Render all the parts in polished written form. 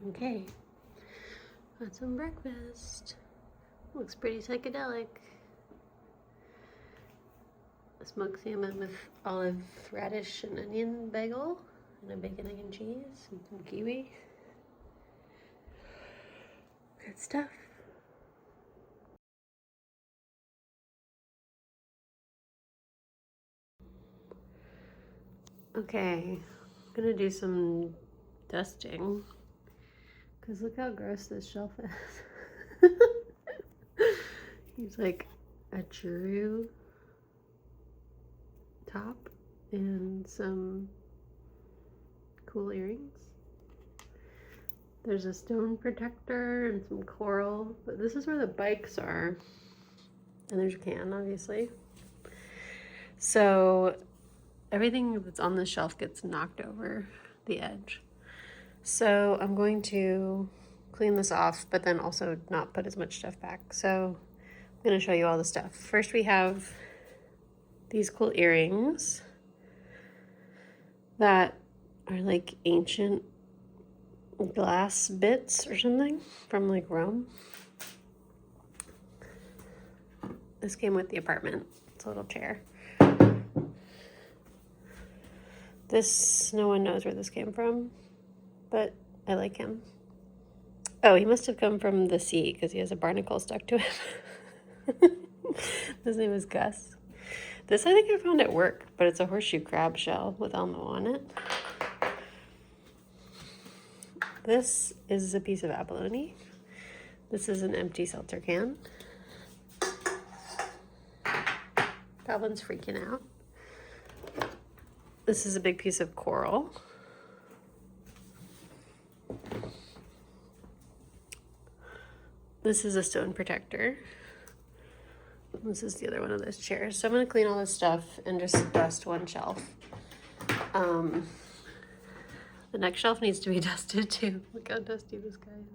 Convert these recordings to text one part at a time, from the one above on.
Okay, got some breakfast. Looks pretty psychedelic. A smoked salmon with olive, radish, and onion bagel, and a bacon, egg, and cheese, and some kiwi. Good stuff. Okay, I'm gonna do some dusting. Because look how gross this shelf is. He's like a churu top and some cool earrings. There's a stone protector and some coral, but this is where the bikes are. And there's a can, obviously. So everything that's on the shelf gets knocked over the edge. So I'm going to clean this off, but then also not put as much stuff back. So I'm going to show you all the stuff. First we have these cool earrings that are like ancient glass bits or something from like Rome. This came with the apartment. It's a little chair. This, no one knows where this came from, but I like him. Oh, he must have come from the sea because he has a barnacle stuck to him. His name is Gus. This I think I found at work, but it's a horseshoe crab shell with Elmo on it. This is a piece of abalone. This is an empty seltzer can. Goblin's freaking out. This is a big piece of coral. This is a stone protector. This is the other one of those chairs. So I'm going to clean all this stuff and just dust one shelf. The next shelf needs to be dusted too. Look how dusty this guy is.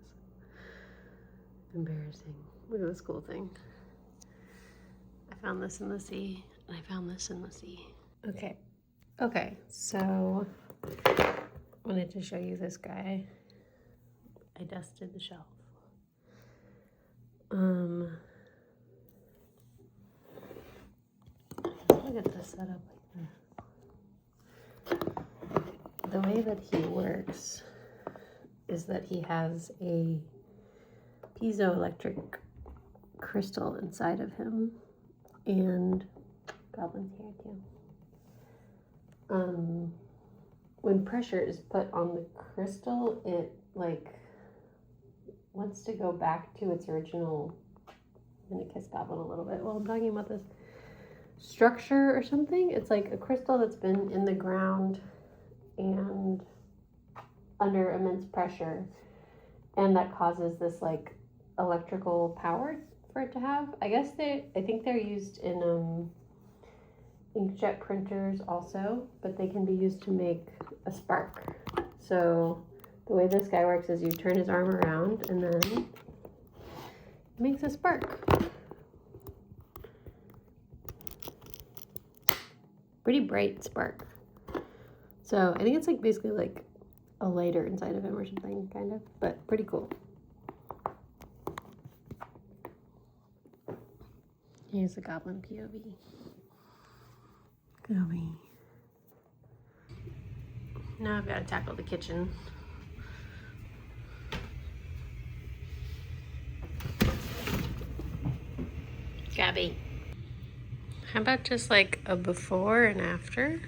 Embarrassing. Look at this cool thing. I found this in the sea, and I found this in the sea. Okay, so I wanted to show you this guy. I dusted the shelf. Look at this setup like this. The way that he works is that he has a piezoelectric crystal inside of him, and Goblin's here too. When pressure is put on the crystal, it like wants to go back to its original. I'm gonna kiss Goblin a little bit while I'm talking about this structure or something. It's like a crystal that's been in the ground and under immense pressure, and that causes this like electrical power for it to have. I think they're used in inkjet printers also, but they can be used to make a spark. So the way this guy works is you turn his arm around and then it makes a spark. Pretty bright spark. So I think it's like basically like a lighter inside of him or something, kind of, but pretty cool. Here's the Goblin POV. Go me. Now I've got to tackle the kitchen. Gabby. How about just like a before and after?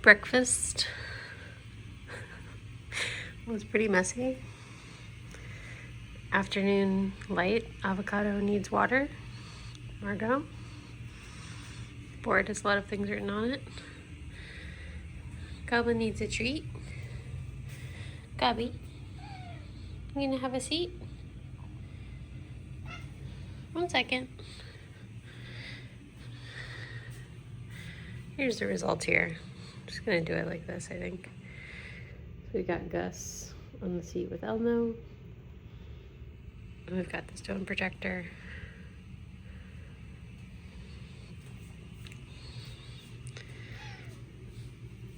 Breakfast was pretty messy. Afternoon light, avocado needs water. Margot. Board has a lot of things written on it. Goblin needs a treat. Gobby, you gonna have a seat? 1 second. Here's the result here. I'm just gonna do it like this, I think. So we got Gus on the seat with Elmo. And we've got the stone protector.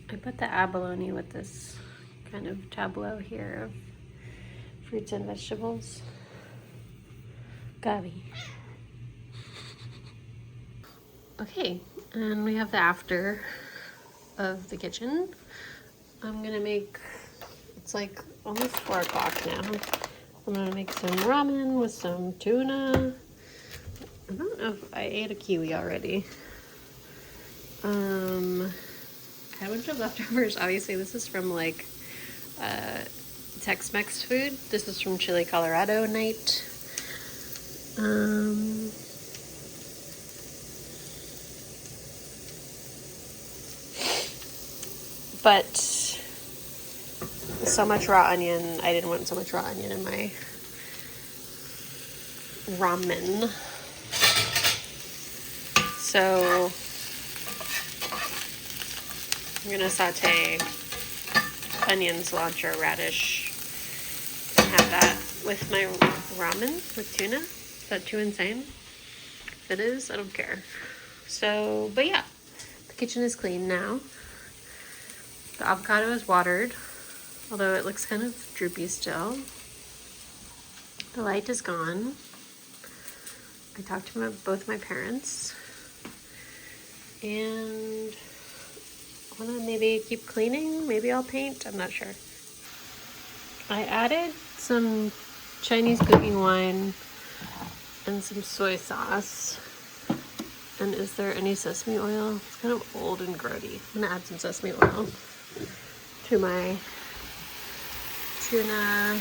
I put the abalone with this kind of tableau here of fruits and vegetables. Gabi. Okay, and we have the after of the kitchen. I'm gonna make, it's like almost 4 o'clock now. I'm gonna make some ramen with some tuna. I don't know if I ate a kiwi already. I had a bunch of leftovers. Obviously, this is from like Tex-Mex food. This is from Chile, Colorado night. But so much raw onion. I didn't want so much raw onion in my ramen. So I'm gonna saute onion, cilantro, radish, and have that with my ramen with tuna. Is that too insane? If it is, I don't care. So, but yeah, the kitchen is clean now. The avocado is watered, although it looks kind of droopy still. The light is gone. I talked to both my parents. And I want to maybe keep cleaning. Maybe I'll paint. I'm not sure. I added some Chinese cooking wine and some soy sauce. And is there any sesame oil? It's kind of old and grody. I'm going to add some sesame oil to my tuna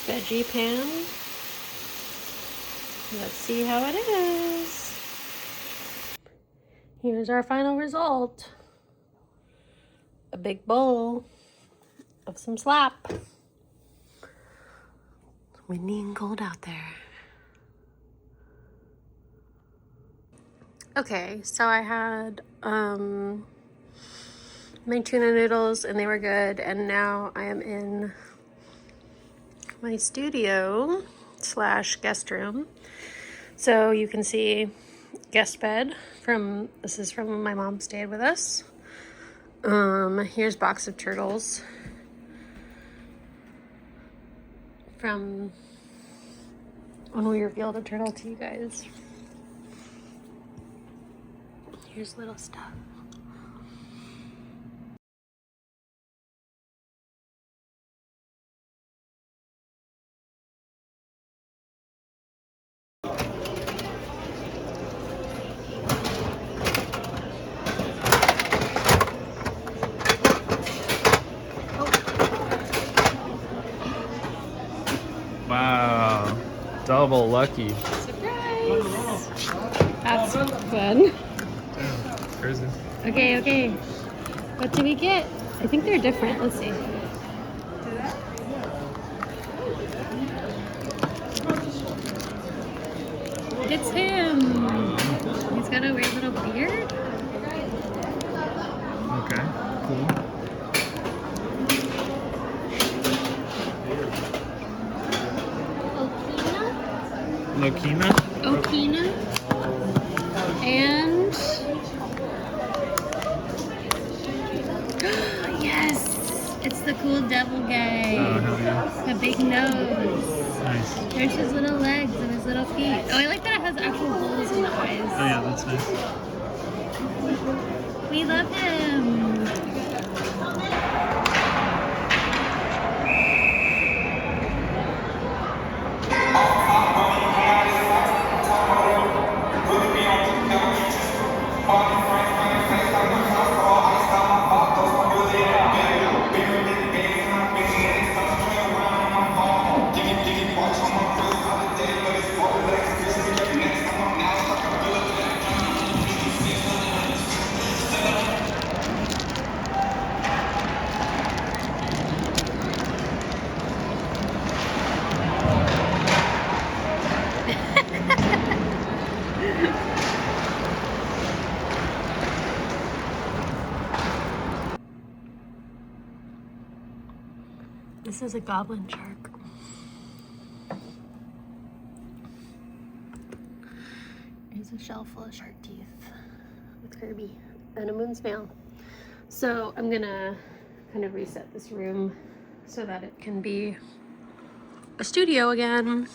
veggie pan. Let's see how it is. Here's our final result. A big bowl of some slap. Windy and cold out there. Okay, so I had my tuna noodles and they were good, and now I am in my studio / guest room. So you can see guest bed this is from when my mom stayed with us. Here's box of turtles from when we revealed a turtle to you guys. Here's little stuff. Wow, double lucky. Surprise! That's fun. Crazy. Okay. What did we get? I think they're different. Let's see. It's him. He's got a weird little beard. Okay, cool. Lokina? Okina. And yes, it's the cool devil guy. Oh, hell yeah. The big nose. Nice. There's his little legs and his little feet. Oh, I like that it has actual holes in the eyes. Oh yeah, that's nice. We love him. This is a goblin shark. Here's a shell full of shark teeth with Kirby. and a moon's veil. So I'm gonna kind of reset this room so that it can be a studio again.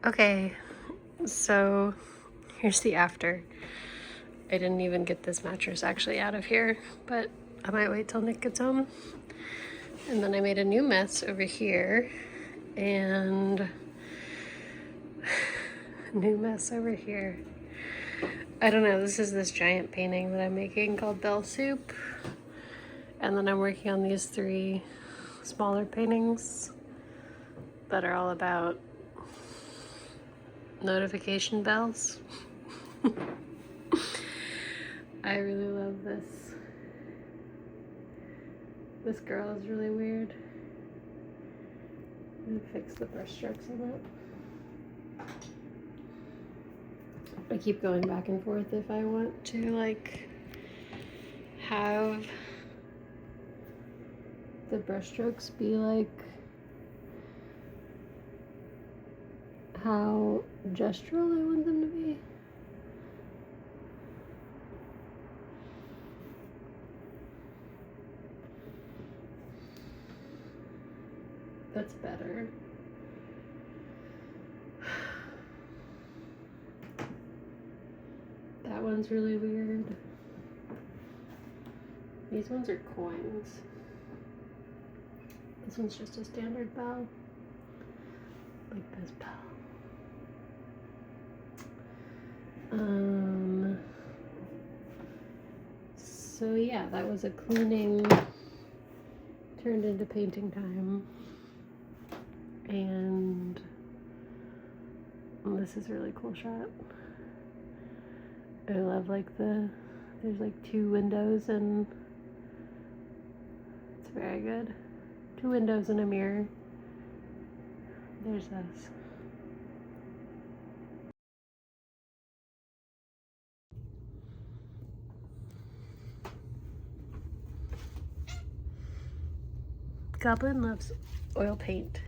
Okay, so here's the after. I didn't even get this mattress actually out of here, but I might wait till Nick gets home. And then I made a new mess over here, and a new mess over here. I don't know, this is this giant painting that I'm making called Bell Soup. And then I'm working on these 3 smaller paintings that are all about notification bells. I really love this. This girl is really weird. I'm gonna fix the brush strokes on that. I keep going back and forth if I want to like have the brush strokes be like how gestural I want them to be. That's better. That one's really weird. These ones are coins. This one's just a standard bell. Like this bell. So yeah, that was a cleaning turned into painting time. And this is a really cool shot. I love like there's like 2 windows and it's very good. 2 windows and a mirror. There's us. Goblin loves oil paint.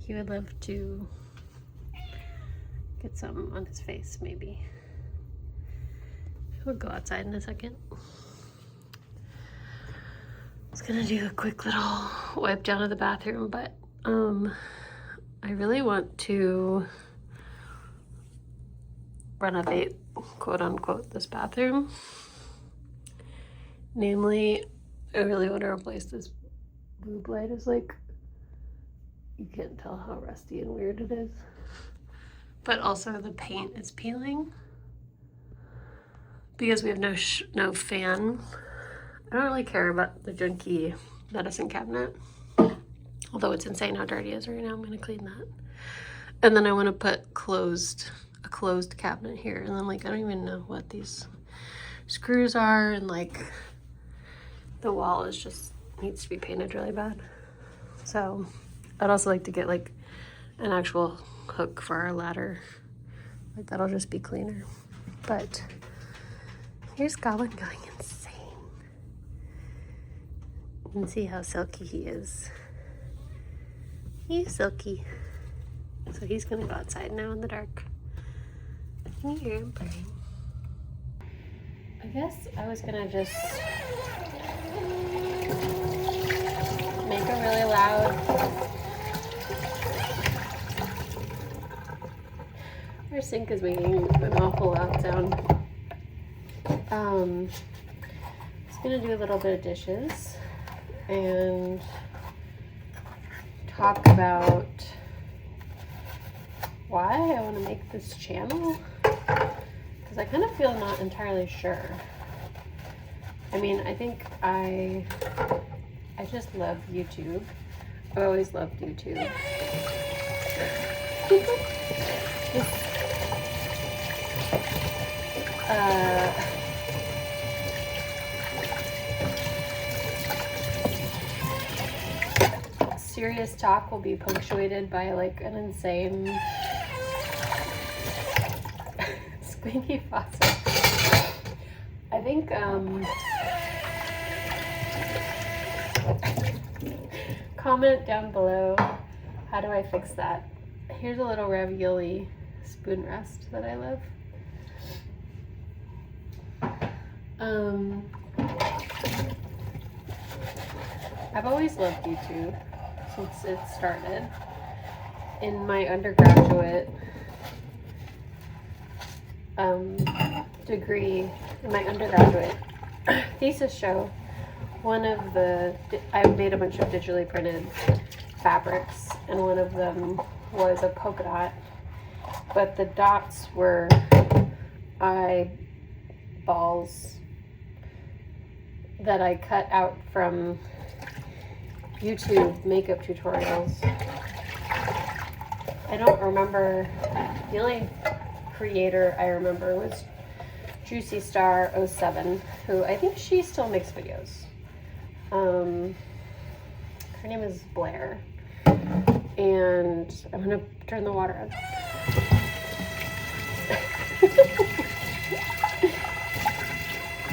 He would love to get some on his face, maybe. We'll go outside in a second. I was gonna do a quick little wipe down of the bathroom, but I really want to renovate, quote unquote, this bathroom. Namely, I really want to replace this boob light. Is like, you can't tell how rusty and weird it is. But also the paint is peeling because we have no fan. I don't really care about the junky medicine cabinet, although it's insane how dirty it is right now. I'm gonna clean that. And then I want to put a closed cabinet here, and then like I don't even know what these screws are, and like the wall is just needs to be painted really bad. So I'd also like to get like an actual hook for our ladder. Like that'll just be cleaner. But here's Goblin going insane. You can see how silky he is. He's silky. So he's gonna go outside now in the dark. Can you hear him purring? I guess I was gonna just make a really loud. Our sink is making an awful loud sound. I'm just gonna do a little bit of dishes and talk about why I want to make this channel, because I kind of feel not entirely sure. I mean, I think I just love YouTube. I've always loved YouTube. Serious talk will be punctuated by like an insane squeaky faucet. I think comment down below, how do I fix that? Here's a little ravioli spoon rest that I love. I've always loved YouTube since it started. In my undergraduate degree, in my undergraduate thesis show, I made a bunch of digitally printed fabrics, and one of them was a polka dot, but the dots were eyeballs that I cut out from YouTube makeup tutorials. I don't remember, the only creator I remember was Juicy Star 07, who I think she still makes videos. Her name is Blair, and I'm gonna turn the water on.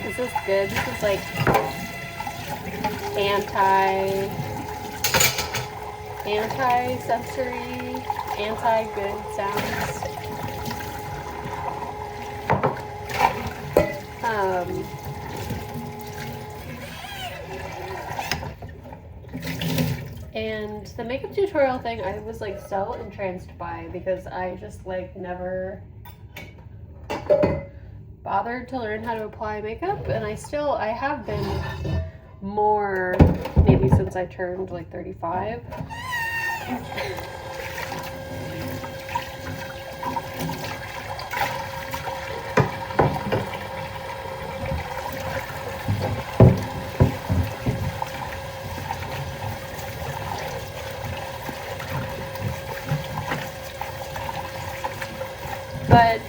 This is good. This is like anti-sensory, anti-good sounds. And the makeup tutorial thing I was like so entranced by, because I just like never bothered to learn how to apply makeup, and I have been more maybe since I turned like 35. But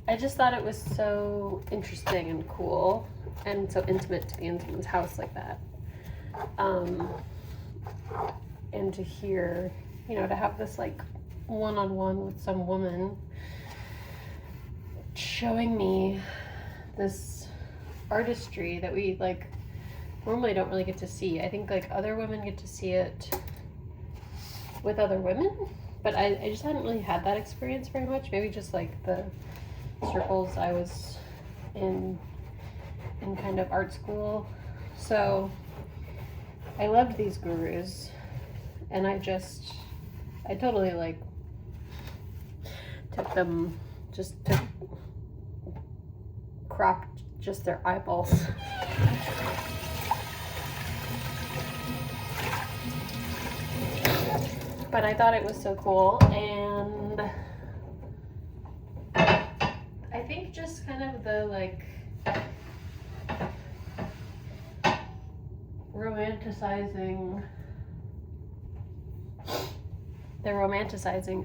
I just thought it was so interesting and cool and so intimate to be in someone's house like that. And to hear, to have this like one-on-one with some woman showing me this artistry that we like normally don't really get to see. I think like other women get to see it with other women, but I just hadn't really had that experience very much. Maybe just like the circles I was in kind of art school. So I loved these gurus, and I totally like cropped just their eyeballs. But I thought it was so cool, and I think just kind of the like romanticizing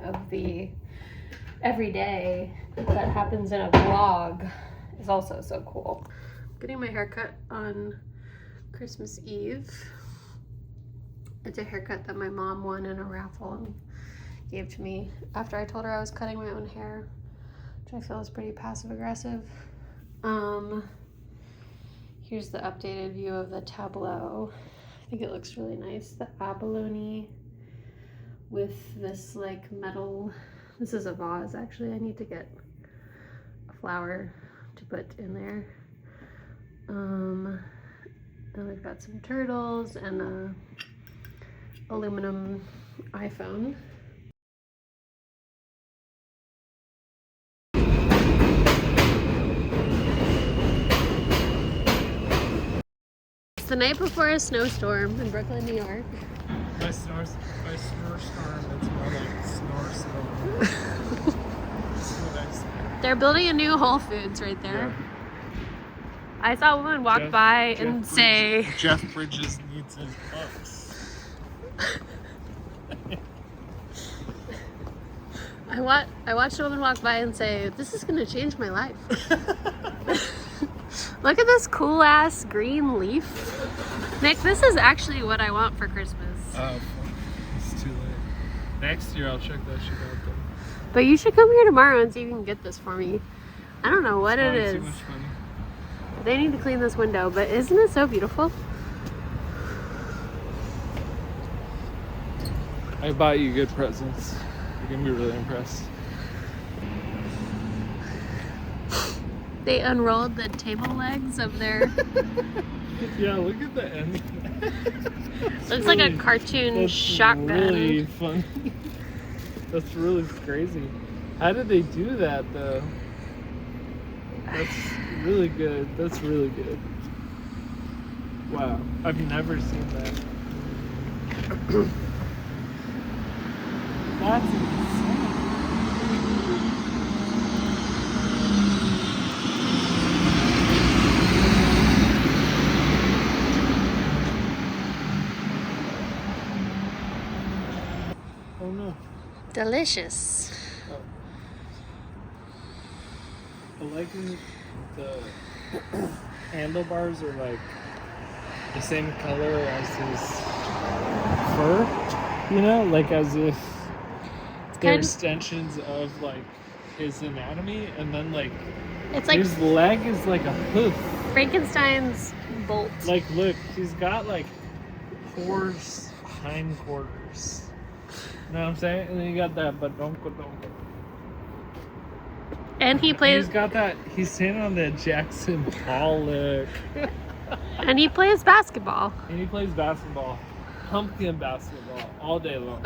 of the everyday that happens in a vlog is also so cool. Getting my hair cut on Christmas Eve. It's a haircut that my mom won in a raffle and gave to me after I told her I was cutting my own hair, which I feel is pretty passive aggressive. Here's the updated view of the tableau. I think it looks really nice. The abalone with this like metal, this is a vase actually. I need to get a flower to put in there. And we've got some turtles and a aluminum iPhone. It's the night before a snowstorm in Brooklyn, New York. By snowstorm, it's more like snore. They're building a new Whole Foods right there. Yeah. I saw a woman walk by and say, Jeff Bridges needs his books. I watched a woman walk by and say, this is going to change my life. Look at this cool ass green leaf. Nick, this is actually what I want for Christmas. Oh, it's too late. Next year I'll check that shit out though. But you should come here tomorrow and see if you can get this for me. I don't know what it is. Too much money. They need to clean this window, but isn't it so beautiful? I bought you good presents. You're gonna be really impressed. They unrolled the table legs of their. Yeah, look at the end. Looks like a cartoon that's shotgun. Really funny. That's really crazy. How did they do that though? That's really good. That's really good. Wow, I've never seen that. That's insane. Oh no. Delicious. Oh. I like when the handlebars are like the same color as his fur, you know, like as if they're kind- extensions of like his anatomy, and then like It's like his leg is like a hoof. Frankenstein's bolt. Like, look, he's got like horse hindquarters. You know what I'm saying? And then you got that badonkadonka. And he plays. He's got that. He's standing on the Jackson Pollock. And he plays basketball. And he plays basketball, pumpkin basketball, all day long.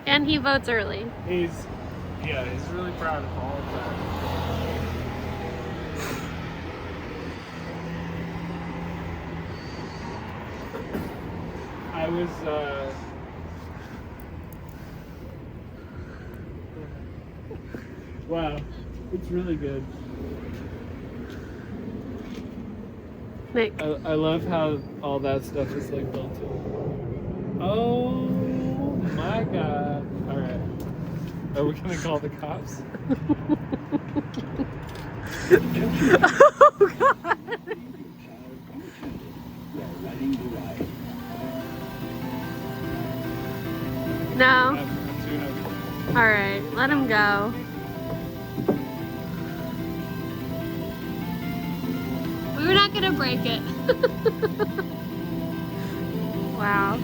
And he votes early. He's really proud of all of that. I was, wow, it's really good. Nick. I love how all that stuff is like built in. Oh my god. Alright. Are we gonna call the cops? Oh god. No. Alright, let him go. We were not gonna break it. Wow.